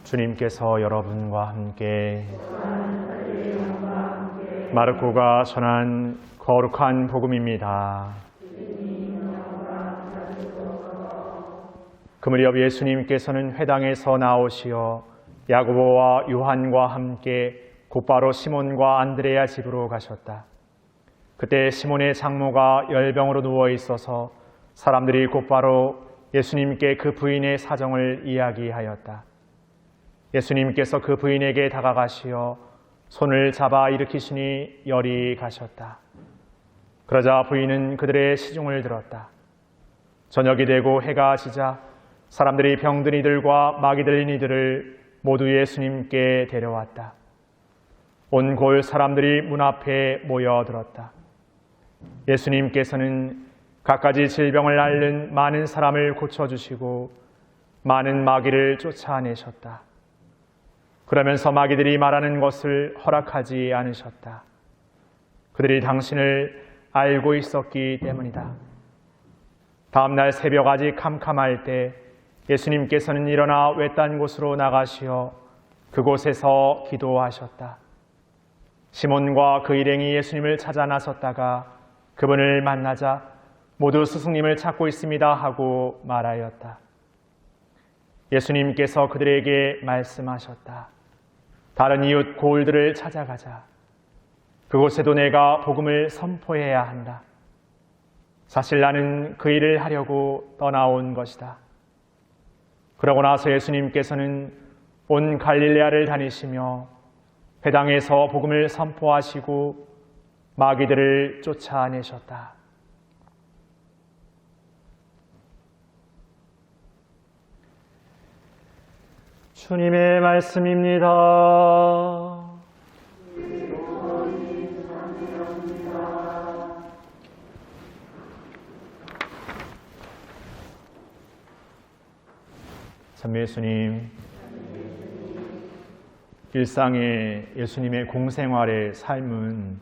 주님께서 여러분과 함께 마르코가 전한 거룩한 복음입니다. 그 무렵 예수님께서는 회당에서 나오시어 야고보와 요한과 함께 곧바로 시몬과 안드레아 집으로 가셨다. 그때 시몬의 장모가 열병으로 누워 있어서 사람들이 곧바로 예수님께 그 부인의 사정을 이야기하였다. 예수님께서 그 부인에게 다가가시어 손을 잡아 일으키시니 열이 가셨다. 그러자 부인은 그들의 시중을 들었다. 저녁이 되고 해가 지자 사람들이 병든 이들과 마귀 들린 이들을 모두 예수님께 데려왔다. 온 골 사람들이 문 앞에 모여들었다. 예수님께서는 갖가지 질병을 앓는 많은 사람을 고쳐주시고 많은 마귀를 쫓아내셨다. 그러면서 마귀들이 말하는 것을 허락하지 않으셨다. 그들이 당신을 알고 있었기 때문이다. 다음 날 새벽 아직 캄캄할 때 예수님께서는 일어나 외딴 곳으로 나가시어 그곳에서 기도하셨다. 시몬과 그 일행이 예수님을 찾아 나섰다가 그분을 만나자 모두 스승님을 찾고 있습니다 하고 말하였다. 예수님께서 그들에게 말씀하셨다. 다른 이웃 고을들을 찾아가자. 그곳에도 내가 복음을 선포해야 한다. 사실 나는 그 일을 하려고 떠나온 것이다. 그러고 나서 예수님께서는 온 갈릴레아를 다니시며 회당에서 복음을 선포하시고 마귀들을 쫓아내셨다. 주님의 말씀입니다. 참 예수님, 일상의 예수님의 공생활의 삶은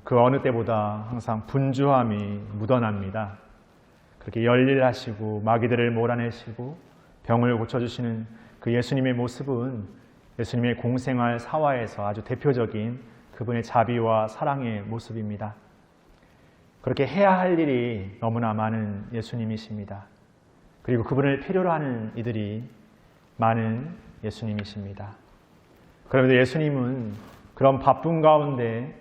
그 어느 때보다 항상 분주함이 묻어납니다. 그렇게 열일하시고 마귀들을 몰아내시고 병을 고쳐주시는 그 예수님의 모습은 예수님의 공생활 사화에서 아주 대표적인 그분의 자비와 사랑의 모습입니다. 그렇게 해야 할 일이 너무나 많은 예수님이십니다. 그리고 그분을 필요로 하는 이들이 많은 예수님이십니다. 그런데 예수님은 그런 바쁜 가운데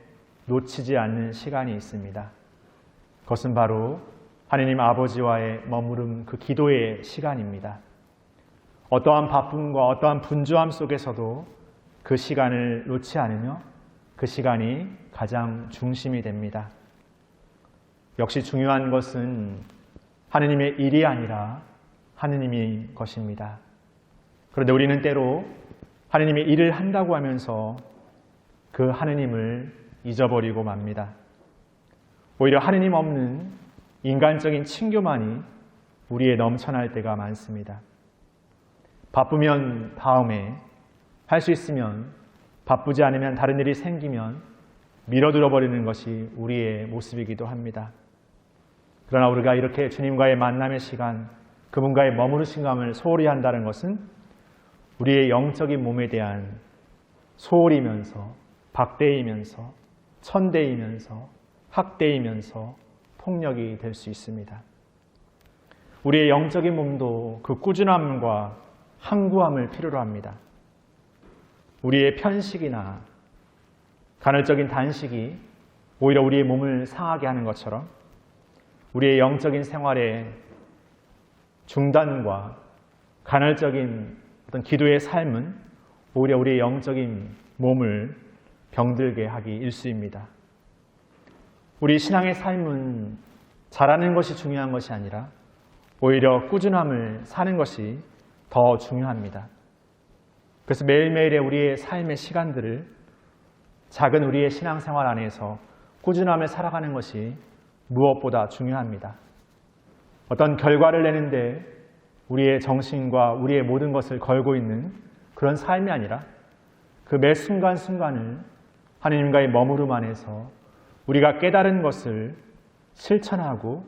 놓치지 않는 시간이 있습니다. 그것은 바로 하느님 아버지와의 머무름, 그 기도의 시간입니다. 어떠한 바쁨과 어떠한 분주함 속에서도 그 시간을 놓지 않으며 그 시간이 가장 중심이 됩니다. 역시 중요한 것은 하느님의 일이 아니라 하느님의 것입니다. 그런데 우리는 때로 하느님의 일을 한다고 하면서 그 하느님을 잊어버리고 맙니다. 오히려 하느님 없는 인간적인 친교만이 우리에 넘쳐날 때가 많습니다. 바쁘면 다음에 할 수 있으면, 바쁘지 않으면 다른 일이 생기면 밀어두어 버리는 것이 우리의 모습이기도 합니다. 그러나 우리가 이렇게 주님과의 만남의 시간, 그분과의 머무르신 감을 소홀히 한다는 것은 우리의 영적인 몸에 대한 소홀이면서 박대이면서 천대이면서 학대이면서 폭력이 될 수 있습니다. 우리의 영적인 몸도 그 꾸준함과 항구함을 필요로 합니다. 우리의 편식이나 간헐적인 단식이 오히려 우리의 몸을 상하게 하는 것처럼 우리의 영적인 생활의 중단과 간헐적인 어떤 기도의 삶은 오히려 우리의 영적인 몸을 병들게 하기 일쑤입니다. 우리 신앙의 삶은 잘하는 것이 중요한 것이 아니라 오히려 꾸준함을 사는 것이 더 중요합니다. 그래서 매일매일의 우리의 삶의 시간들을 작은 우리의 신앙생활 안에서 꾸준함을 살아가는 것이 무엇보다 중요합니다. 어떤 결과를 내는데 우리의 정신과 우리의 모든 것을 걸고 있는 그런 삶이 아니라 그 매 순간순간을 하느님과의 머무름 안에서 우리가 깨달은 것을 실천하고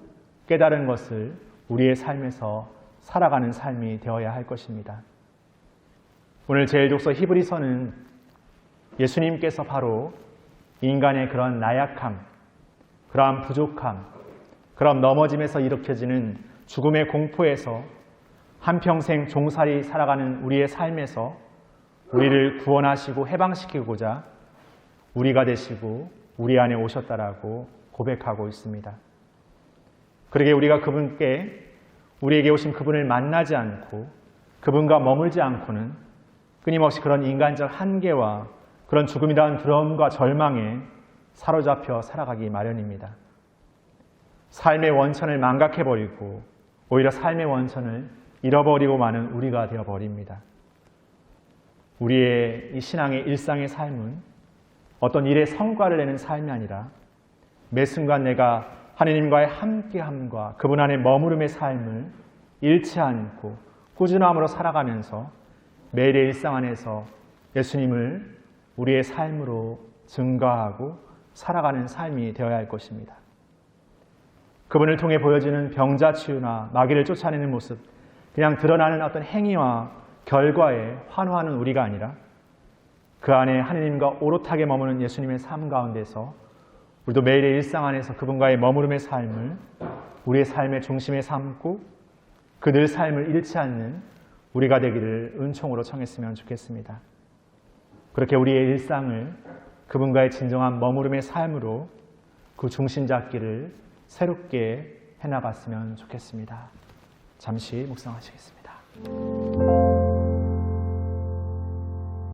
깨달은 것을 우리의 삶에서 살아가는 삶이 되어야 할 것입니다. 오늘 제1독서 히브리서는 예수님께서 바로 인간의 그런 나약함, 그러한 부족함, 그런 넘어짐에서 일으켜지는 죽음의 공포에서 한평생 종살이 살아가는 우리의 삶에서 우리를 구원하시고 해방시키고자 우리가 되시고 우리 안에 오셨다라고 고백하고 있습니다. 그러게 우리가 우리에게 오신 그분을 만나지 않고 그분과 머물지 않고는 끊임없이 그런 인간적 한계와 그런 죽음이라는 두려움과 절망에 사로잡혀 살아가기 마련입니다. 삶의 원천을 망각해버리고 오히려 삶의 원천을 잃어버리고 마는 우리가 되어버립니다. 우리의 이 신앙의 일상의 삶은 어떤 일의 성과를 내는 삶이 아니라 매 순간 내가 하느님과의 함께함과 그분 안에 머무름의 삶을 잃지 않고 꾸준함으로 살아가면서 매일의 일상 안에서 예수님을 우리의 삶으로 증거하고 살아가는 삶이 되어야 할 것입니다. 그분을 통해 보여지는 병자 치유나 마귀를 쫓아내는 모습, 그냥 드러나는 어떤 행위와 결과에 환호하는 우리가 아니라 그 안에 하느님과 오롯하게 머무는 예수님의 삶 가운데서 우리도 매일의 일상 안에서 그분과의 머무름의 삶을 우리의 삶의 중심에 삼고 그 늘 삶을 잃지 않는 우리가 되기를 은총으로 청했으면 좋겠습니다. 그렇게 우리의 일상을 그분과의 진정한 머무름의 삶으로 그 중심 잡기를 새롭게 해나갔으면 좋겠습니다. 잠시 묵상하시겠습니다.